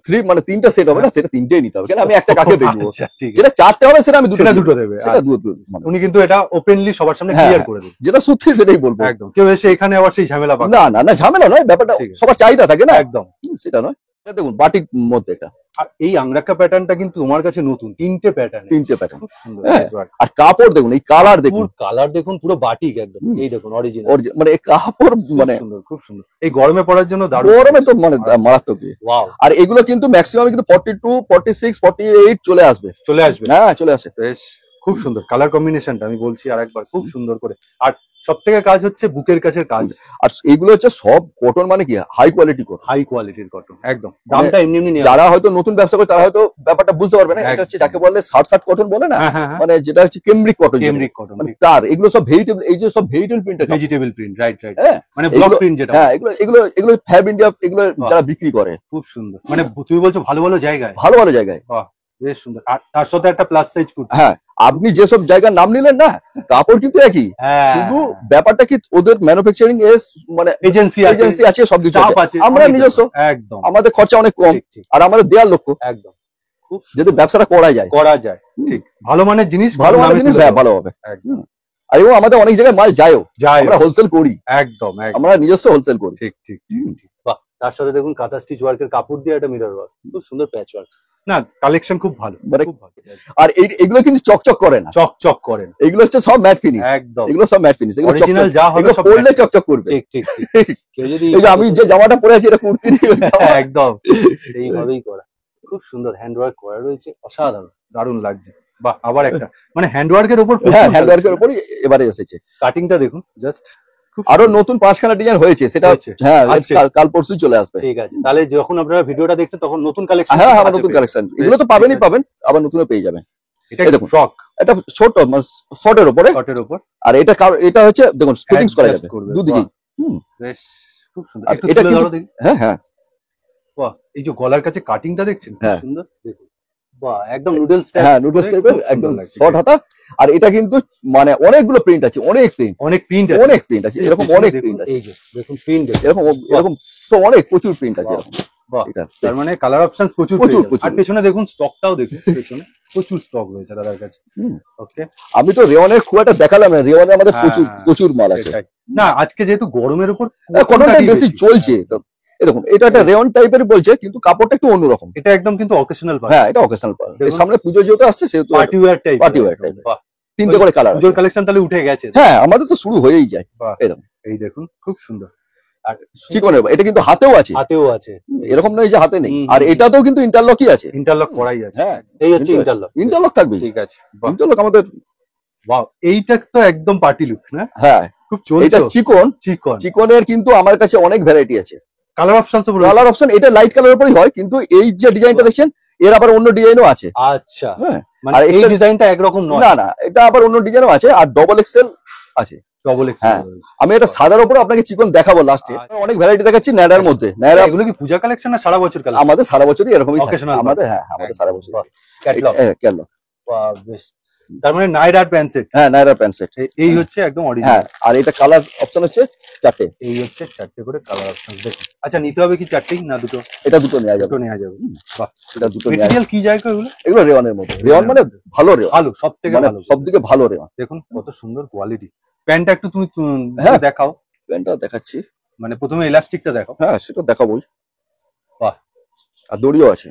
S1: 3 মানে 3টা সেট হবে না, সেটা 3টেই নিতে হবে, কেন আমি একটা কাকে বেচবো। যেটা 4টে হবে সেটা আমি দুটো দেবে, সেটা দুটো।
S2: উনি কিন্তু এটা ওপেনলি সবার সামনে ক্লিয়ার করে দেবে,
S1: যেটা সত্যি সেটাই বলবো।
S2: একদম। কেউ এসে এখানে আবার সেই ঝামেলা পাবে
S1: না, ঝামেলা নয়, ব্যাপারটা সবার চাহিদা থাকে না,
S2: একদম
S1: সেটা নয়। দেখুন বাটিক মধ্যে এটা,
S2: আর এই আংরাক্কা প্যাটার্নটা কিন্তু তোমার কাছে নতুন, 3টে প্যাটার্ন, খুব সুন্দর।
S1: আর কাপড় দেখুন, এই কালার দেখুন,
S2: পুরো বাটিক একদম। এই দেখুন অরিজিনাল,
S1: মানে এই কাপড় মানে
S2: সুন্দর, খুব সুন্দর। এই গরমে পরার জন্য দারুণ,
S1: গরমে তো মানে মারাত্মক। ওয়াও। আর এগুলো কিন্তু ম্যাক্সিমাম কিন্তু 42, 46, 48 চলে আসবে। হ্যাঁ, চলে আসে।
S2: বেশ, খুব সুন্দর কালার কম্বিনেশনটা, আমি বলছি আরেকবার, খুব সুন্দর করে। আর সব থেকে কাজ হচ্ছে বুকের কাছের কাজ, আর
S1: এগুলো হচ্ছে সব কটন, মানে কি হাই কোয়ালিটির কটন,
S2: একদম। দামটা এমনি
S1: যারা হয়তো নতুন ব্যবসা করে তারা হয়তো ব্যাপারটা বুঝতে পারবে না। এটা হচ্ছে যাকে বলে শার্ট কটন বলে না, মানে যেটা হচ্ছে কেমব্রিক কটন, মানে তার এগুলো সব ভেজিটেবল, এই যে সব ভেজিটেবল প্রিন্ট, রাইট, মানে ব্লক প্রিন্ট যেটা। হ্যাঁ, এগুলো ফ্যাব ইন্ডিয়া, এগুলো যারা বিক্রি করে,
S2: খুব সুন্দর। মানে তুমি বলছো ভালো ভালো জায়গায়,
S1: বাহ
S2: বেশ সুন্দর। আর তার সাথে একটা প্লাস সাইজ কুর্তি।
S1: হ্যাঁ, আপনি যেসব জায়গার নাম নিলেন না, কাপড় কিন্তু একই, শুধু ব্যাপারটা কি ওদের ম্যানুফ্যাকচারিং মানে এজেন্সি আছে, সবকিছু আছে, আমরা নিজস্ব, একদম আমাদের খরচা অনেক কম, আর আমাদের দেওয়ার লক্ষ্য একদম যদি ব্যবসাটা করা যায়
S2: ঠিক, ভালো মানের জিনিস
S1: ভালো হবে একদম। আর এবং আমাদের অনেক জায়গায় মাল যায়ও, আমরা হোলসেল করি,
S2: একদম
S1: আমরা নিজস্ব হোলসেল করি।
S2: ঠিক ঠিক ঠিক। বাহ, তার সাথে দেখুন কাঁথা স্টিচ ওয়ার্কের কাপড় দিয়ে একটা মিরর ওয়ার্ক, খুব সুন্দর প্যাচ ওয়ার্ক। না, কালেকশন খুব ভালো, খুব ভালো।
S1: আর এগুলো কিন্তু চকচক করে না,
S2: চকচক করে না,
S1: এগুলো হচ্ছে সব ম্যাট ফিনিশ,
S2: একদম
S1: এগুলো সব ম্যাট ফিনিশ, এগুলো
S2: অরিজিনাল যা হবে সব
S1: পরলে চকচক করবে।
S2: ঠিক ঠিক। কেউ যদি
S1: এই যে আমি যে জামাটা পরে আছি, এটা কুর্তি
S2: একদম সেইভাবেই করা, খুব সুন্দর হ্যান্ড ওয়ার্ক করা রয়েছে, অসাধারণ, দারুণ লাগছে। বাহ, আবার একটা মানে হ্যান্ড ওয়ার্কের উপর,
S1: হ্যাঁ হ্যান্ড ওয়ার্কের উপরই এবারে এসেছে।
S2: কাটিংটা দেখুন জাস্ট,
S1: আরো নতুন 5খানা ডিজাইন হয়েছে, সেটা হ্যাঁ কাল পরশু চলে আসবে।
S2: ঠিক আছে, তাহলে যখন আপনারা ভিডিওটা দেখছেন তখন নতুন কালেকশন,
S1: হ্যাঁ হ্যাঁ নতুন কালেকশন, এগুলো তো পাবেনই পাবেন, আবার নতুনও পেয়ে যাবেন।
S2: এটা দেখুন ফ্রক,
S1: এটা ছোট শর্টের উপরে, আর এটা হচ্ছে দেখুন ফিটিংস করা যাবে দুদিকেই।
S2: বেশ খুব সুন্দর। এটা
S1: হ্যাঁ হ্যাঁ,
S2: বাহ, এই যে গলার কাছে কাটিংটা দেখছেন, খুব সুন্দর দেখুন। বাহ, একদম নুডলস টাইপ,
S1: হ্যাঁ নুডলস টাইপের, একদম শর্ট হাতা। আর এটা কিন্তু মানে অনেকগুলো প্রিন্ট আছে, অনেক প্রিন্ট আছে, এরকম অনেক প্রিন্ট আছে।
S2: এই যে দেখুন প্রিন্ট,
S1: এরকম সব অনেক প্রচুর প্রিন্ট আছে এরকম।
S2: বাহ, তার মানে কালার অপশনস প্রচুর। আর পেছনে দেখুন স্টকটাও দেখুন, পেছনে প্রচুর স্টক রয়েছে দাদার কাছে। ওকে,
S1: আমি তো রেওয়ানের খুব একটা দেখালাম না, রেওয়ানে আমাদের প্রচুর মাল আছে।
S2: না, আজকে যেহেতু গরমের উপর
S1: কটনটা বেশি চলছে, দেখুন এটা একটা রেওয়ান টাইপের বলছে, কিন্তু কাপড়টা একটু অন্যরকম।
S2: এটা একদম কিন্তু অকেশনাল পার্ট।
S1: হ্যাঁ, এটা অকেশনাল পার্ট। এর সামনে পুজো যেহেতু আসছে, সেহেতু
S2: পার্টি ওয়্যার টাইপ।
S1: বাহ, তিনটে করে কালার।
S2: পুজোর কালেকশন তাহলে উঠে গেছে।
S1: হ্যাঁ, আমাদের তো শুরু হয়েই যায়।
S2: এই দেখুন খুব সুন্দর।
S1: আর চিকন, এটা কিন্তু হাতেও আছে, এরকম নয় যে হাতে নেই। আর এটাতেও কিন্তু ইন্টারলকই আছে,
S2: ইন্টারলক করাই আছে।
S1: হ্যাঁ,
S2: এই হচ্ছে
S1: ইন্টারলক থাকবে।
S2: ঠিক আছে,
S1: ইন্টারলক আমাদের।
S2: বাহ, এইটা তো একদম পার্টি লুক না?
S1: হ্যাঁ,
S2: খুব চলছে।
S1: এটা চিকনের কিন্তু আমার কাছে অনেক ভ্যারাইটি আছে।
S2: কালার অপশন
S1: এটা লাইট কালারের উপরই হয়, কিন্তু এই যে ডিজাইনটা দেখছেন, এর আবার অন্য ডিজাইনও আছে।
S2: আচ্ছা, মানে এই ডিজাইনটা একরকম নয়।
S1: না, এটা আবার অন্য ডিজাইনও আছে, আর ডবল এক্সেল আছে। হ্যাঁ, আমি এটা সাদার উপর আপনাকে চিকন দেখাবো লাস্টে। অনেক ভ্যারাইটি দেখাচ্ছি ন্যাড়ার মধ্যে। ন্যাড়া
S2: এগুলো কি পূজা কালেকশন না সারা বছর কালেকশন?
S1: আমাদের সারা বছরই এরকমই থাকে আমাদের। হ্যাঁ, আমাদের সারা বছর ক্যাটলগ।
S2: বাহ, বেশ। তার মানে নাইরার প্যান্ট সেট।
S1: হ্যাঁ, নাইরার প্যান্ট সেট,
S2: এই হচ্ছে একদম অরিজিনাল।
S1: হ্যাঁ, আর এটা কালার অপশন হচ্ছে 4টে।
S2: এই হচ্ছে 4টে করে কালার অপশন। দেখুন, আচ্ছা নিতে হবে কি 4টেই না দুটো?
S1: এটা দুটো নেওয়া যাবে।
S2: বাহ,
S1: এটা দুটো।
S2: ম্যাটেরিয়াল কি জায়গা
S1: এগুলো রেওয়ানের মধ্যে। রেওয়ান মানে ভালো রেওয়ান,
S2: ভালো, সবথেকে ভালো,
S1: সবদিকে ভালো রেওয়ান।
S2: দেখুন কত সুন্দর কোয়ালিটি। প্যান্টটা একটু তুমি দেখাও।
S1: প্যান্টটা দেখাচ্ছি,
S2: মানে প্রথমে ইলাস্টিকটা দেখাও।
S1: হ্যাঁ, সেটা দেখাবোই।
S2: বাহ,
S1: আর দড়িও আছে,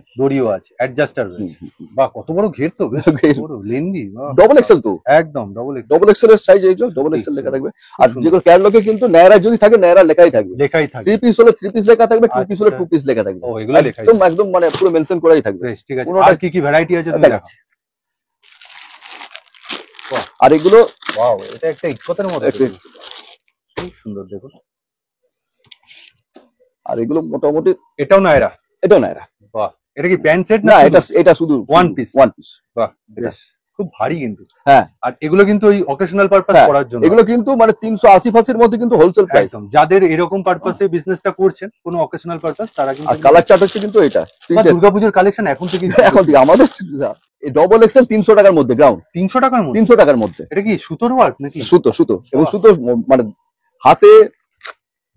S2: অ্যাডজাস্টার রয়েছে। বাহ, কত বড় ঘের তো, বেশ বড় লেন্দি।
S1: ডবল এক্সেল তো,
S2: একদম
S1: ডবল এক্সেল এর সাইজ, এই যে ডবল এক্সেল লেখা থাকবে। আর যেগুলো ক্যাটালগে কিন্তু নায়রা যদি থাকে, নায়রা লেখাই থাকবে। 3 পিস হলে 3 পিস লেখা থাকবে, 2 পিস হলে 2 পিস লেখা থাকবে।
S2: ও, এগুলো লেখা
S1: একদম মানে পুরো মেনশন করাই থাকবে।
S2: বেশ, ঠিক আছে। আর কি কি ভ্যারাইটি আছে তুমি দেখাও।
S1: আর এগুলো,
S2: ওয়াও, এটা একটা ইকোতের মতো, খুব সুন্দর দেখুন।
S1: আর এগুলো মোটামুটি,
S2: এটাও নায়রা।
S1: বাহ,
S2: এটা কি প্যান্ট সেট
S1: না? এটা শুধু
S2: ওয়ান পিস। বাহ, বেশ, খুব ভারী কিন্তু।
S1: হ্যাঁ,
S2: আর এগুলো কিন্তু ওই অকেশনাল পারপাস করার জন্য।
S1: এগুলো কিন্তু মানে 380 মধ্যে কিন্তু হোলসেল প্রাইস।
S2: যাদের এরকম পারপাসে বিজনেসটা করছেন, কোনো অকেশনাল পারপাস, তারা কিন্তু।
S1: আর কালার চার্ট হচ্ছে কিন্তু এটা
S2: দুর্গাপূজার কালেকশন এখন থেকে
S1: আমাদের এই ডবল এক্সেল 300 টাকার মধ্যে, গ্রাউন্ড
S2: 300 টাকার মধ্যে।
S1: 300 টাকার মধ্যে।
S2: এটা কি সুতোর ওয়ার্ক নাকি?
S1: সুতো এবং সুতো মানে হাতে।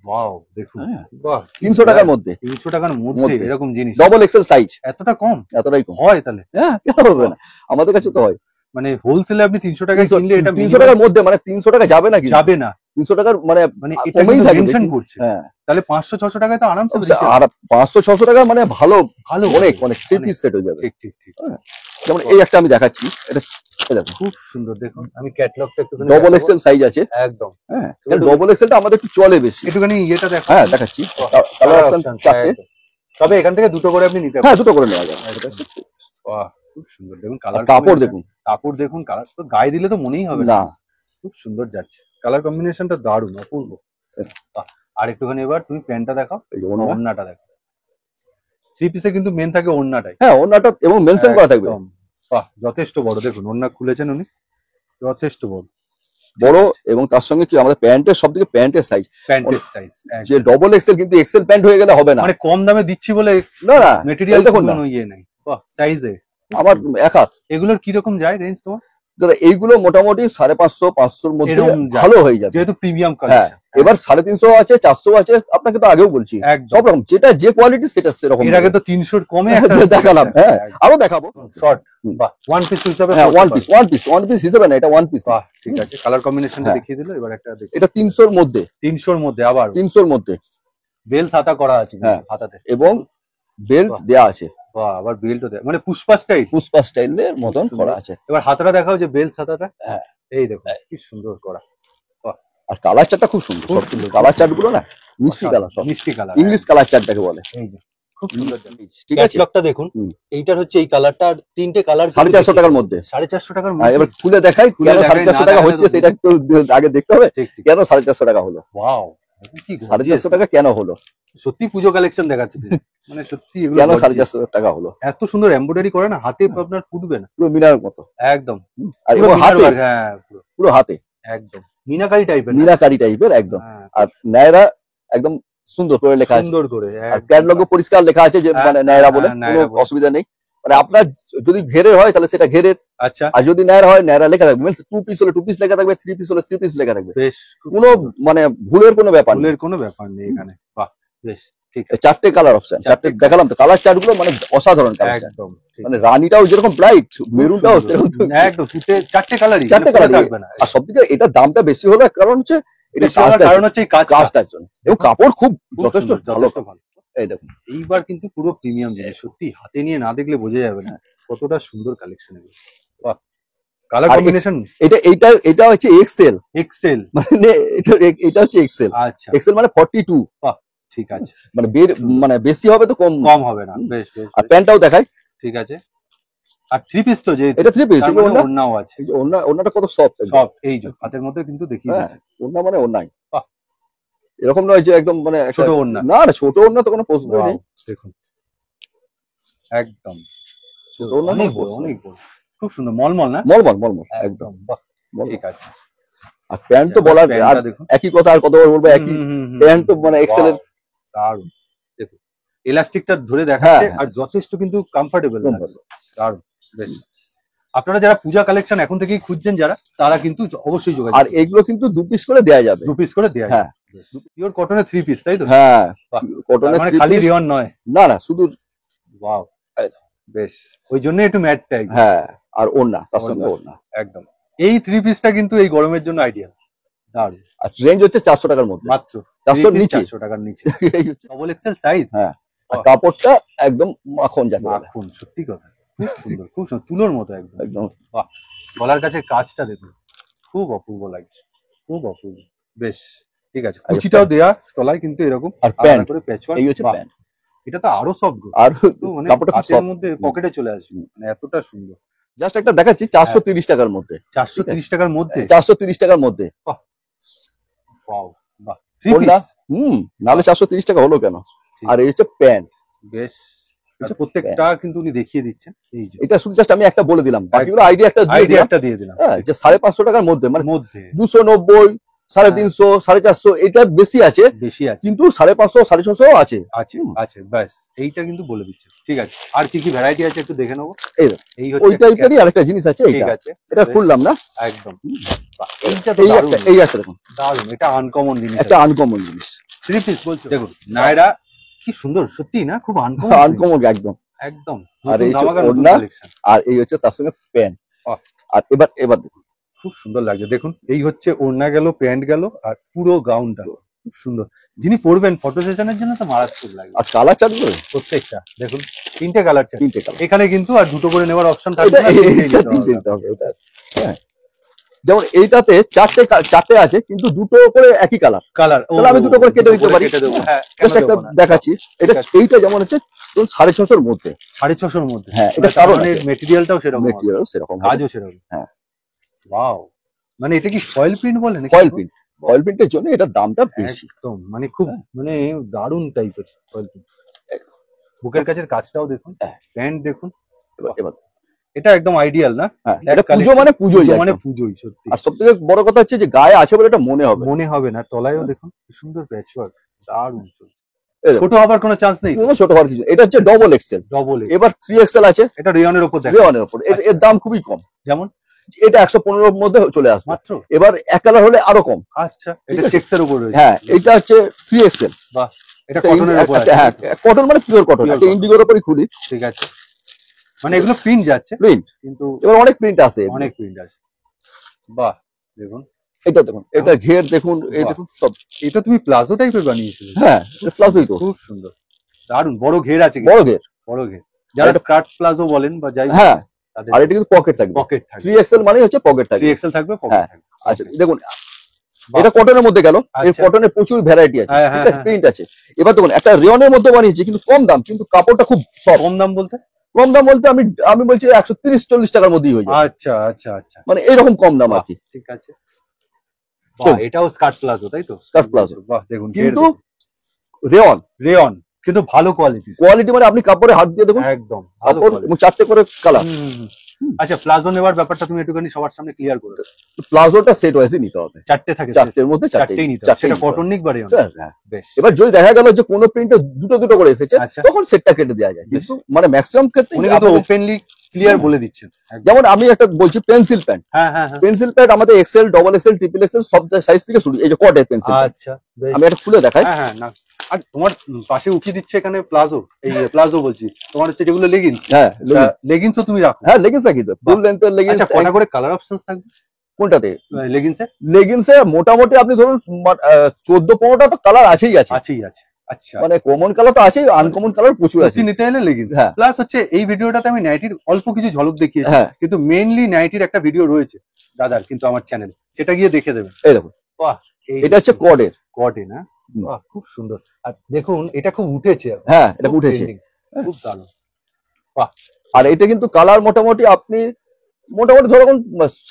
S2: ওয়াও, দেখুন, বাহ,
S1: 300 টাকার মধ্যে।
S2: 300 টাকার মধ্যে এরকম জিনিস,
S1: ডবল এক্সেল সাইজ।
S2: এতটাই কম
S1: হয়
S2: তাহলে?
S1: হ্যাঁ, কেন হবে না, আমাদের কাছে তো হয়।
S2: মানে হোলসেলে আপনি 300 টাকায় কিনলে এটা
S1: 300 টাকার মধ্যে, মানে 300 টাকা যাবে না, 300 টাকার মানে
S2: এটা মেনশন করছে। হ্যাঁ, তাহলে 500-600 টাকায় তো আরামসে।
S1: আর 500-600 টাকা মানে ভালো অনেক 3 পিস সেট হয়ে যাবে।
S2: ঠিক।
S1: যেমন এই একটা আমি দেখাচ্ছি, এটা
S2: খুব সুন্দর দেখুন। আমি ক্যাটালগটা একটু,
S1: ডবল এক্সেল সাইজ আছে
S2: একদম।
S1: হ্যাঁ, ডবল এক্সেলটা আমাদের একটু চলে বেশি।
S2: একটুখানি এটা দেখো।
S1: হ্যাঁ, দেখাচ্ছি। কালার অপশন 4টে,
S2: তবে এখান থেকে দুটো করে আপনি নিতে পারেন।
S1: হ্যাঁ, দুটো করে নেওয়া যাবে।
S2: বাহ, খুব সুন্দর দেখুন।
S1: কাপড় দেখুন,
S2: কালার তো গায়ে দিলে তো মনেই হবে না। খুব সুন্দর যাচ্ছে, কালার কম্বিনেশনটা দারুণ, অপূর্ব। আর একটুখানি এবার তুমি প্যান্টটা দেখাও, ওড়নাটা দেখো। 3 পিসে কিন্তু মেন থাকে ওড়নাটাই।
S1: হ্যাঁ, ওড়নাটা এবং মেনশন করা থাকবে।
S2: বাহ, যথেষ্ট বড় দেখুন, ওড়না খুলেছেন উনি, যথেষ্ট বড়।
S1: এবং তার সঙ্গে কি আমাদের প্যান্টের সবদিকে প্যান্টের সাইজ, যে ডবল এক্সেল কিন্তু এক্সেল প্যান্ট হয়ে গেলে হবে না।
S2: মানে কম দামে দিচ্ছি বলে
S1: না,
S2: মেটেরিয়াল দেখুন না, ইয়ে নাই। বাহ, সাইজে
S1: আমার এক হাত।
S2: এগুলোর কিরকম যায় রেঞ্জ তোমার?
S1: দাদা এইগুলো মোটামুটি 550 500-র মধ্যে ভালো হয়ে যাবে,
S2: যেহেতু প্রিমিয়াম কালেকশন।
S1: এবার 350 আছে, 400 আছে, আপনাকে তো আগেও বলছি সব রকম, যেটা যে কোয়ালিটি সেটা সেরকম।
S2: এর আগে তো 300-র কমে
S1: দেখালাম, হ্যাঁ আরো দেখাবো।
S2: শর্ট বাহ, ওয়ান পিস হিসেবে,
S1: হ্যাঁ ওয়ান পিস হিসেবে না, এটা ওয়ান পিস।
S2: বাহ ঠিক আছে, কালার কম্বিনেশনটা দেখিয়ে দিল। এবার একটা
S1: এটা 300-র মধ্যে,
S2: 300-র মধ্যে, আবার
S1: 300-র মধ্যে
S2: বেল হাতা করা আছে হাতাতে,
S1: এবং বেল্ট দেয়া আছে।
S2: বাহ, আবার বেল্টও দেয়া, মানে পুষ্পা স্টাইলের
S1: মতন করা আছে।
S2: এবার হাতাটা দেখাও, যে বেল হাতাটা, এই দেখো কি সুন্দর করা।
S1: আর কালার চার্টটা খুব সুন্দর, কালার চার্ট গুলো না মিষ্টি কালার, সব
S2: মিষ্টি কালার,
S1: ইংলিশ কালার চার্টটাকে বলে।
S2: এই যে খুব সুন্দর,
S1: ঠিক আছে।
S2: ক্যাটলগটা দেখুন, এইটার হচ্ছে এই কালারটা, আর তিনটে কালার
S1: 450 টাকার মধ্যে,
S2: 450 টাকার মধ্যে।
S1: এবার খুলে দেখাই কেন 450 টাকা হচ্ছে, সেটা একটু আগে দেখতে হবে কেন 450 টাকা হলো।
S2: ওয়াও,
S1: 450 টাকা কেন হলো?
S2: সত্যি পুজো কালেকশন দেখাচ্ছে, মানে সত্যি এগুলো
S1: কেন 450 টাকা হলো?
S2: এত সুন্দর এমব্রয়ডারি করে না, হাতে আপনার ফুটবে না,
S1: পুরো মিনার মতো
S2: একদম।
S1: আর এবার হাতে,
S2: হ্যাঁ
S1: পুরো হাতে
S2: একদম মিনাকারি টাইপের
S1: একদম। আর নায়রা একদম সুন্দর করে লেখা আছে,
S2: সুন্দর করে,
S1: আর ক্যাটালগে পরিষ্কার লেখা আছে যে মানে নায়রা বলে, কোনো অসুবিধা নেই। মানে আপনার যদি ঘেরের হয় তাহলে সেটা ঘেরের,
S2: আচ্ছা,
S1: আর যদি নায়রা হয় নায়রা লেখা থাকবে, মিন্স 2 পিস হলে 2 পিস লেখা থাকবে, 3 পিস হলে 3 পিস লেখা থাকবে,
S2: বেশ
S1: কোনো মানে ভুলের কোনো ব্যাপার
S2: নেই এখানে। বাহ, বেশ ঠিক আছে।
S1: 4টে কালার অপশন, 4টে দেখালাম তো, কালার চার্ট গুলো মানে অসাধারণ কালার,
S2: একদম।
S1: মানে রানীটাও যেরকম ব্রাইট, মেরুনটাও সেরকম,
S2: একদম 4টে কালারই,
S1: থাকবে না। আর সবথেকে এটা দামটা বেশি হলো কারণ হচ্ছে এটা কারণ হচ্ছে কাজটার জন্য, এবং কাপড় খুব যথেষ্ট ভালো। এই দেখুন,
S2: এইবার কিন্তু পুরো প্রিমিয়াম জিনিস, সত্যি হাতে নিয়ে না দেখলে বোঝা যাবে না কতটা সুন্দর কালেকশন এগুলো। বাহ, কালার কম্বিনেশন,
S1: এটা হচ্ছে এক্সেল, মানে এটা হচ্ছে এক্সেল।
S2: আচ্ছা,
S1: এক্সেল মানে 42।
S2: বাহ ঠিক আছে,
S1: মানে বেশি হবে তো কম
S2: হবে না। বেশ বেশ।
S1: আর প্যান্টটাও দেখাই,
S2: ঠিক আছে। আর 3 পিস তো, যে
S1: এটা 3 পিস,
S2: ওড়নাও আছে,
S1: এই যে ওড়নাটা কত সফট,
S2: এই যে হাতের মধ্যে কিন্তু দেখিয়ে দিচ্ছে,
S1: ওড়না মানে ওড়নাই। বাহ, এরকম নয় যে একদম মানে
S2: ছোট ওড়না,
S1: না ছোট ওড়না তো কোনো প্রশ্নই নেই।
S2: দেখুন একদম
S1: ছোট ওড়না,
S2: অনেক বড়, খুব সুন্দর, মলমল না,
S1: মলমল একদম। বাহ,
S2: ঠিক আছে।
S1: আর প্যান্ট তো বলার একই কথা, আর কতবার বলবো, একই প্যান্ট তো মানে এক্সেল এর।
S2: দারুণ, দেখুন এলাস্টিকটা ধরে দেখাচ্ছে, আর যথেষ্ট কিন্তু কমফোর্টেবল, দারুণ। বেশ, আপনারা যারা পূজা কালেকশন এখন থেকেই খুঁজছেন যারা, তারা কিন্তু অবশ্যই যোগাযোগ।
S1: আর এগুলো কিন্তু 2 পিস করে দেয়া যাবে,
S2: 2 পিস করে দেয়া যাবে। পিওর কটনের 3 পিস, তাই তো?
S1: হ্যাঁ, কটনের,
S2: মানে খালি রিয়ন নয়,
S1: না শুধু।
S2: ওয়াও, বেশ, ওই জন্য একটু ম্যাট টাইপ।
S1: হ্যাঁ, আর ওড়না তার সঙ্গে ওড়না,
S2: একদম। এই 3 পিসটা কিন্তু এই গরমের জন্য আইডিয়াল, দারুণ।
S1: আর রেঞ্জ হচ্ছে 400 টাকার মধ্যে,
S2: মাত্র
S1: 400 নিচে,
S2: 400 টাকার নিচে, ডবল এক্সেল সাইজ।
S1: হ্যাঁ, আর কাপড়টা একদম মাখন, যাকে
S2: মাখন, সত্যি কথা, খুব সুন্দর, খুব সুন্দর, তুলোর মতো একদম,
S1: একদম।
S2: বাহ, গলার কাছে কাজটা দেখুন, খুব অপূর্ব লাগছে, খুব অপূর্ব। বেশ, ঠিক আছে। কুচিটাও দেয়া তলায় কিন্তু এরকম,
S1: আর প্যান্ট
S2: করে প্যাচওয়ার্ক,
S1: এই হচ্ছে প্যান্ট।
S2: এটা তো আরো সফট,
S1: আর
S2: মানে
S1: কাপড়টা
S2: হাতের মধ্যে পকেটে চলে আসবে, মানে এতটা সুন্দর।
S1: জাস্ট একটা দেখাচ্ছি 430 টাকার মধ্যে,
S2: 430 টাকার মধ্যে,
S1: 430 টাকার মধ্যে।
S2: ওয়াও, বাহ,
S1: নালে 430 টাকা হলো কেন? আর এই হচ্ছে প্যান্ট,
S2: বেশ, প্রত্যেকটা কিন্তু উনি দেখিয়ে দিচ্ছেন। এই যে
S1: এটা শুধু জাস্ট আমি একটা বলে দিলাম, বাকিগুলো আইডিয়া একটা দিয়ে দিলাম। হ্যাঁ, যে 550 টাকার মধ্যে, মানে 290, 350, 450, এটা বেশি আছে, কিন্তু 550, 650 আছে,
S2: ব্যাস, এইটা কিন্তু বলে দিচ্ছে। ঠিক আছে, আর কি কি ভ্যারাইটি আছে একটু দেখে নেবো। এই
S1: ওই টাইপেরই আরেকটা জিনিস আছে, ঠিক আছে, এটা খুললাম না
S2: একদম।
S1: এই আছে দেখুন,
S2: দারুণ, এটা আনকমন জিনিস,
S1: একটা আনকমন জিনিস।
S2: 3 পিস বলছো, দেখুন নায়রা কি সুন্দর, সত্যি না, খুব আনকমন
S1: একদম
S2: একদম।
S1: আর এই হচ্ছে ওড়না, আর এই হচ্ছে তার সঙ্গে প্যান্ট। আর এবার দেখুন,
S2: খুব সুন্দর লাগছে, দেখুন এই হচ্ছে ওড়না গেল, প্যান্ট গেল, আর পুরো গাউনটা খুব সুন্দর। যিনি পরবেন ফটো সেশনের জন্য তো মারাত্মক লাগবে।
S1: আর কালার চার্ট গুলো
S2: প্রত্যেকটা দেখুন, 3টে কালার চার্ট,
S1: 3টে কালার
S2: এখানে কিন্তু, আর দুটো করে নেওয়ার অপশন থাকবে না,
S1: হ্যাঁ। যেমন এইটাতে 4টে আছে, কিন্তু দুটো করে একই কালার, তাহলে আমি দুটো করে কেটে দিতে পারি। জাস্ট একটা দেখাচ্ছি, এইটা যেমন হচ্ছে 650-র মধ্যে,
S2: 650-র মধ্যে।
S1: হ্যাঁ, এটা কারণ
S2: মেটেরিয়ালটাও সেরকম, কাজও সেরকম।
S1: হ্যাঁ,
S2: ওয়াও, মানে এটা কি ফয়েল প্রিন্ট বলে নাকি?
S1: ফয়েল প্রিন্টের জন্য এটার দামটা বেশি,
S2: একদম, মানে খুব মানে দারুণ টাইপের ফয়েল প্রিন্ট। বুকের কাছের কাজটাও দেখুন, প্যান্ট দেখুন,
S1: এবার
S2: এটা একদম আইডিয়াল না?
S1: এটা পুজো মানে
S2: পুজোই সত্যি।
S1: আর সবথেকে বড় কথা হচ্ছে যে গায়ে আছে বলে এটা মনে হবে
S2: না, তলায়ও দেখুন কি সুন্দর প্যাচওয়ার্ক, দারুণ। ছোট হবার কোনো চান্স নেই,
S1: কোনো ছোট হওয়ার কিছু। এটা হচ্ছে ডবল এক্সেল। এবার 3XL আছে,
S2: এটা রেয়নের উপর দেখো,
S1: রেয়নের উপর। এর দাম খুবই কম,
S2: যেমন
S1: এটা 115 এর মধ্যে চলে আসবে
S2: মাত্র।
S1: এবার এক কালার হলে আরো কম।
S2: আচ্ছা, এটা চেকসের উপর রয়েছে।
S1: হ্যাঁ, এটা হচ্ছে 3XL।
S2: বাহ, এটা কটনের উপর আছে।
S1: হ্যাঁ, কটন মানে পিওর কটন। এটা ইন্ডিগোর উপরই খুলি,
S2: ঠিক আছে। মানে এগুলো প্রিন্ট যাচ্ছে,
S1: প্রিন্ট,
S2: কিন্তু
S1: এবার অনেক প্রিন্ট আছে,
S2: অনেক প্রিন্ট আছে। বাহ, দেখুন
S1: এটা দেখুন, এটা ঘের দেখুন, এই দেখুন সব।
S2: এটা তুমি প্লাজো টাইপের বানিয়েছিলে?
S1: হ্যাঁ, প্লাজোই তো,
S2: খুব সুন্দর, দারুন। বড় ঘের আছে,
S1: বড় ঘের,
S2: বড় ঘের, যারা স্কার্ট প্লাজো বলেন বা যাই।
S1: হ্যাঁ, আর এটা কিন্তু পকেট থাকবে,
S2: পকেট থাকবে।
S1: 3XL মানে হচ্ছে পকেট থাকবে,
S2: 3XL থাকবে, পকেট থাকবে।
S1: আচ্ছা দেখুন, এটা কটনের মধ্যে গেল। এর কটনে প্রচুর ভ্যারাইটি আছে, ঠিক আছে, প্রিন্ট আছে। এবার দেখুন, একটা রেয়নের মধ্যে বানিয়েছি, কিন্তু কম দাম, কিন্তু কাপড়টা খুব সফট।
S2: কম দাম বলতে?
S1: কম দাম বলতে আমি বলছি 130-40 টাকার মধ্যেই হয়ে যায়।
S2: আচ্ছা আচ্ছা আচ্ছা,
S1: মানে এইরকম কম দাম আর কি।
S2: ঠিক আছে। বাহ, এটাও স্কার্ট প্লাজো, তাই তো?
S1: Skirt palazzo.
S2: বাহ, দেখুন,
S1: কিন্তু রেয়ন,
S2: রেয়ন, কিন্তু ভালো কোয়ালিটি।
S1: কোয়ালিটি মানে আপনি কাপড়ে হাত দিয়ে দেখুন,
S2: একদম ভালো
S1: কাপড়, এবং 4টে করে কালার।
S2: আচ্ছা, প্লাজো নেওয়ার ব্যাপারটা তুমি একটুখানি সবার সামনে ক্লিয়ার করে দাও।
S1: প্লাজোটা সেট ওয়াইজই নিতে হবে,
S2: 4টে থাকে,
S1: 4টের মধ্যে 4টেই
S2: নিতে হবে। সেটা কটন নিক বা রেয়ন। বেশ।
S1: এবার যদি দেখা গেল যে কোনো প্রিন্টে দুটো দুটো করে এসেছে, তখন সেটটা কেটে দেওয়া যায়, কিন্তু মানে ম্যাক্সিমাম ক্ষেত্রে
S2: উনি কিন্তু ওপেনলি ক্লিয়ার বলে দিচ্ছেন।
S1: যেমন আমি একটা বলছি পেন্সিল প্যান্ট।
S2: হ্যাঁ হ্যাঁ,
S1: পেন্সিল প্যান্ট আমাদের XL, XXL, XXL সব সাইজ থেকে শুরু। এই যে কটের পেন্সিল।
S2: আচ্ছা,
S1: আমি একটা খুলে দেখাই।
S2: হ্যাঁ হ্যাঁ, না, আর তোমার পাশে উঠিয়ে দিচ্ছে এখানে প্লাজো, এই প্লাজো বলছি, তোমার হচ্ছে যেগুলো লেগিংস।
S1: হ্যাঁ,
S2: লেগিংসও তুমি রাখো?
S1: হ্যাঁ, লেগিংস রাখি তো, ফুল লেন্থের লেগিংস।
S2: আচ্ছা, কটা করে কালার অপশনস থাকবে
S1: কোনটাতে?
S2: লেগিংসে?
S1: লেগিংসে মোটামুটি আপনি ধরুন 14-15টা তো কালার আছেই আছে। আচ্ছা, মানে কমন কালার তো আছেই, আনকমন কালার প্রচুর আছে।
S2: নিতে হলে লেগিংস।
S1: হ্যাঁ,
S2: প্লাস হচ্ছে এই ভিডিওটাতে আমি নাইটির অল্প কিছু ঝলক দেখিয়েছি, কিন্তু মেইনলি নাইটির একটা ভিডিও রয়েছে দাদার, কিন্তু আমার চ্যানেলে, সেটা গিয়ে দেখে দেবেন।
S1: এই দেখুন, বাহ, এটা হচ্ছে কডের।
S2: কডে না? বাহ, খুব সুন্দর। আর দেখুন, এটা খুব উঠেছে।
S1: হ্যাঁ, এটা উঠেছে,
S2: খুব দারুণ। বাহ,
S1: আর এটা কিন্তু কালার মোটামুটি আপনি ধরুন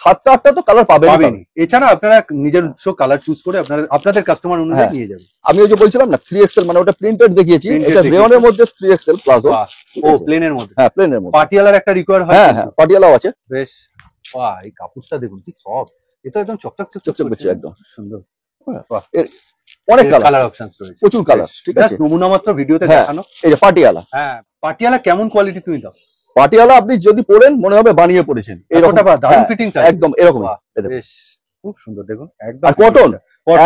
S1: 7-8টা তো কালার পাবেন।
S2: এছাড়া আপনারা নিজের কালার চুজ করে আপনাদের কাস্টমার অনুযায়ী নিয়ে যাবেন।
S1: আমি ওই যে বলছিলাম না 3XL, মানে ওটা প্রিন্টেড দেখিয়েছি, এটা রেয়নের মধ্যে 3XL প্লাজো।
S2: ও, প্লেনের মধ্যে?
S1: হ্যাঁ, প্লেনের মধ্যে।
S2: পাটিয়ালার একটা রিকোয়ার হয়।
S1: হ্যাঁ হ্যাঁ, পাটিয়ালাও আছে।
S2: বেশ। বাহ, এই কাপড়টা দেখুন কি সফট, এটা একদম চকচক
S1: করছে, একদম
S2: সুন্দর।
S1: বাহ, অনেক কালার
S2: অপশনস রয়েছে,
S1: প্রচুর কালার, ঠিক আছে।
S2: নমুনা মাত্র ভিডিওতে দেখানো।
S1: এই যে পাটিয়ালা।
S2: হ্যাঁ, পাটিয়ালা কেমন কোয়ালিটি তুমি দাও?
S1: পাটিয়ালা আপনি যদি পরেন মনে হবে বানিয়ে পড়েছেন, এরকম
S2: দারুণ ফিটিং,
S1: একদম এরকম।
S2: বেশ, খুব সুন্দর, দেখুন একদম।
S1: আর কটন,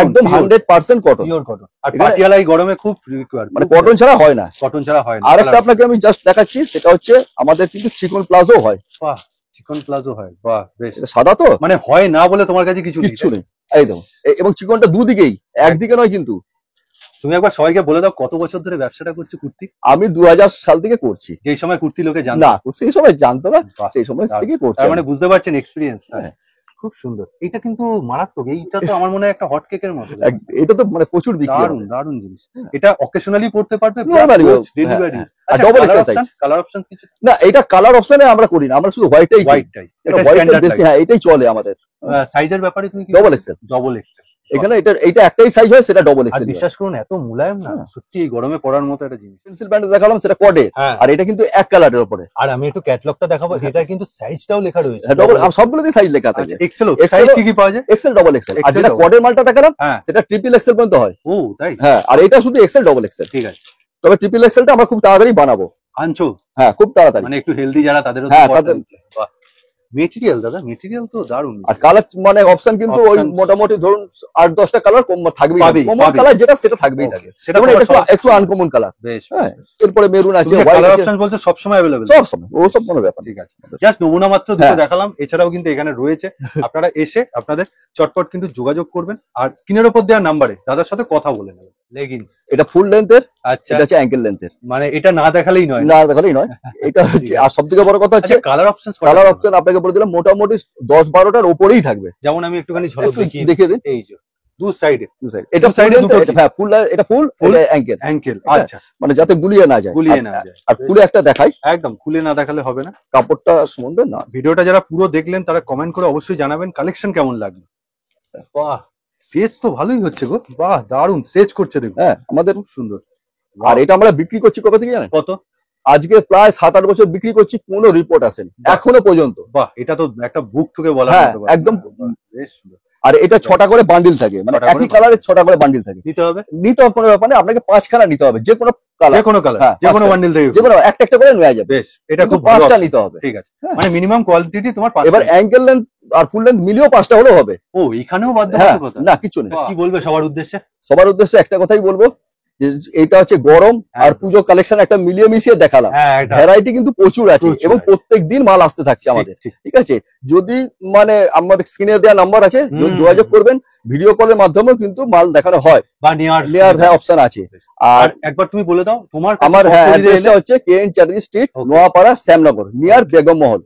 S1: একদম 100% কটন,
S2: পিওর কটন। আর পাটিয়ালা এই গরমে খুব রিকোয়ার্ড,
S1: মানে কটন ছাড়া হয় না,
S2: কটন ছাড়া হয় না।
S1: আরেকটা আপনাকে আমি জাস্ট দেখাচ্ছি, সেটা হচ্ছে আমাদের কিন্তু চিকন প্লাজো হয়।
S2: বাহ, চিকন প্লাজো হয়, বাহ বেশ।
S1: সাদা তো
S2: মানে হয় না বলে তোমার কাছে কিছু
S1: নেই। এই দেখুন, এবং চিকনটা দুদিকেই, একদিকে নয় কিন্তু।
S2: তুমি একবার সবাইকে বলে দাও কত বছর ধরে ব্যবসাটা করছো কুর্তি?
S1: আমি 2000 সাল থেকে করছি।
S2: যেই সময় কুর্তি লোকে জানতো
S1: না, সেই সময় জানতো না, সেই সময় থেকে করছি।
S2: মানে বুঝতে পারছেন এক্সপেরিয়েন্স। খুব সুন্দর, এটা কিন্তু মারাত্মক। এইটা তো আমার মনে হয় একটা হট কেকের মতো।
S1: এটা তো মানে প্রচুর বিক্রি,
S2: দারুণ দারুণ জিনিস। এটা অকেশনালি পড়তে পারবে, ডেলিভারি।
S1: আর double XL size.
S2: Colour option কিছু
S1: না, এটা কালার অপশনে আমরা করি না, আমরা শুধু হোয়াইটটাই। এটা হোয়াইটটা বেশি, হ্যাঁ এটাই চলে আমাদের।
S2: সাইজের ব্যাপারে তুমি কি?
S1: Double XL.
S2: Double Excel.
S1: এখানে এটা একটাই সাইজ হয়, সেটা ডবল এক্সেল।
S2: বিশ্বাস করুন, এত মুলায়ম না, সত্যি গরমে পরার মতো একটা জিনিস।
S1: পেন্সিল প্যান্ট দেখালাম, সেটা কডে, আর এটা কিন্তু এক কালারের উপরে।
S2: আর আমি একটু ক্যাটালগটা দেখাবো, এটা কিন্তু সাইজটাও লেখা রয়েছে।
S1: ডবল, সবগুলোতেই সাইজ লেখা থাকে।
S2: এক্সেল কি কি পাওয়া যায়?
S1: Excel, double Excel. আর যেটা কডের মালটা দেখালাম, সেটা ট্রিপল এক্সেল পর্যন্ত হয়।
S2: ও তাই?
S1: হ্যাঁ, আর এটা শুধু এক্সেল, ডবল এক্সেল।
S2: ঠিক আছে,
S1: তবে ট্রিপল এক্সেলটা আমরা খুব তাড়াতাড়ি বানাবো।
S2: আনছো?
S1: হ্যাঁ, খুব তাড়াতাড়ি।
S2: মানে একটু হেলদি যারা, তাদেরও।
S1: হ্যাঁ, তাদের।
S2: মেটেরিয়াল দাদা, মেটেরিয়াল তো দারুণ।
S1: আর কালার মানে অপশন কিন্তু ওই মোটামুটি ধরুন 8-10টা কালার কম থাকবেই, কমন কালার যেটা সেটা থাকবেই থাকে। সেটা মানে একটু আনকমন কালার।
S2: বেশ।
S1: হ্যাঁ, এরপরে মেরুন আছে,
S2: কালার অপশন বলতে সব সময় अवेलेबल?
S1: সব সময়, ও সব কোনো ব্যাপার।
S2: ঠিক আছে, জাস্ট নমুনা মাত্র দুটো দেখালাম, এছাড়াও কিন্তু এখানে রয়েছে। আপনারা এসে আপনাদের চটপট কিন্তু যোগাযোগ করবেন, আর স্ক্রিনের উপর দেওয়া নম্বরে দাদার সাথে কথা বলে নেবেন। লেগিংস, এটা ফুল লেন্থের। আচ্ছা, এটা হচ্ছে অ্যাঙ্কেল লেন্থের। মানে এটা না দেখালেই নয়, না দেখালেই নয়। এটা হচ্ছে, আর সবথেকে বড় কথা হচ্ছে কালার অপশন। কালার অপশন আপনাকে বলে দিলাম মোটামুটি 10-12টার উপরেই থাকবে। যেমন আমি একটুখানি ঝলক দেখিয়ে দিই। এই যে দু সাইডে, এটা সাইডে দুটো। হ্যাঁ, ফুল, এটা ফুল, এটা অ্যাঙ্কেল। আচ্ছা, মানে যাতে গুলিয়ে না যায়। আর খুলে একটা দেখাই, একদম খুলে না দেখালে হবে না। কাপড়টা সুন্দর না। ভিডিওটা যারা পুরো দেখলেন তারা কমেন্ট করে অবশ্যই জানাবেন কালেকশন কেমন লাগলো। বাহ, স্ট্রেচ তো ভালোই হচ্ছে গো। বাহ, দারুণ স্ট্রেচ করছে দেখুন। হ্যাঁ, আমাদের খুব সুন্দর। আর এটা আমরা বিক্রি করছি কবে থেকে জানেন? কত? আজকে প্রায় 7-8 বছর বিক্রি করছি, কোনো রিপোর্ট আসেনি এখনো পর্যন্ত। বাহ, এটা তো একটা বুক থেকে বলা যেতে পারে। একদম বেশ সুন্দর।
S1: আর এটা 6টা করে বান্ডিল থাকে, মানে একই কালারের 6টা করে বান্ডিল থাকে।
S2: নিতে হবে
S1: কোনো ব্যাপার নেই, আপনাকে 5খানা নিতে হবে, যে কোনো কালার,
S2: যে কোনো বান্ডিল থেকে,
S1: যে কোনো একটা একটা করে নেওয়া যাবে।
S2: বেশ, এটা খুব
S1: 5টা নিতে হবে,
S2: ঠিক আছে। মানে মিনিমাম কোয়ান্টিটি তোমার 5।
S1: এবার অ্যাঙ্কেল লেন্থ আর ফুল লেন্থ মিলিয়েও 5টা হলেও হবে।
S2: ও, এখানেও বাধ্যবাধকতা
S1: না, কিছু নেই।
S2: কি বলবে সবার উদ্দেশ্যে?
S1: সবার উদ্দেশ্যে একটা কথাই বলবো, যে এটা হচ্ছে গরম আর পুজো কালেকশন একটা মিলিয়ে মিশিয়ে দেখালাম। ভ্যারাইটি কিন্তু প্রচুর আছে এবং প্রত্যেক দিন মাল আসতে থাকছে আমাদের, ঠিক আছে। যদি মানে আমার স্ক্রিনে দেওয়া নাম্বার আছে, যোগাযোগ করবেন, ভিডিও কলের মাধ্যমেও কিন্তু মাল দেখানো হয় বা নেয়ার অপশন আছে। আর
S2: একবার তুমি বলে দাও তোমার,
S1: আমার অ্যাড্রেসটা হচ্ছে KN Chatterjee street, Noapara, Shyamnagar, near Begum মহল।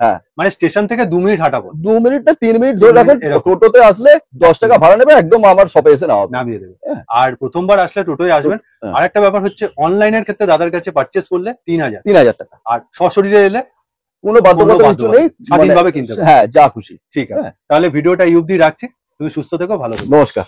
S2: হ্যাঁ, মানে স্টেশন থেকে 2 মিনিট হাঁটাবো,
S1: 2 মিনিট না 3 মিনিট ধরে রাখুন। টোটোতে আসলে 10 টাকা ভাড়া নেবে, একদম আমার শপে এসে নামিয়ে দেবে।
S2: আর প্রথমবার আসলে টোটোয় আসবেন। আর একটা ব্যাপার হচ্ছে, অনলাইনের ক্ষেত্রে দাদার কাছে পারচেস করলে 3000 টাকা, আর সশরীরে এলে কোনো বাধ্যবাধকতা কিছু নেই, স্বাধীনভাবে কিনতে হবে। হ্যাঁ, যা খুশি। ঠিক আছে, তাহলে ভিডিওটা এই অবধি রাখছি। তুমি সুস্থ থেকো, ভালো থেকো।
S1: নমস্কার।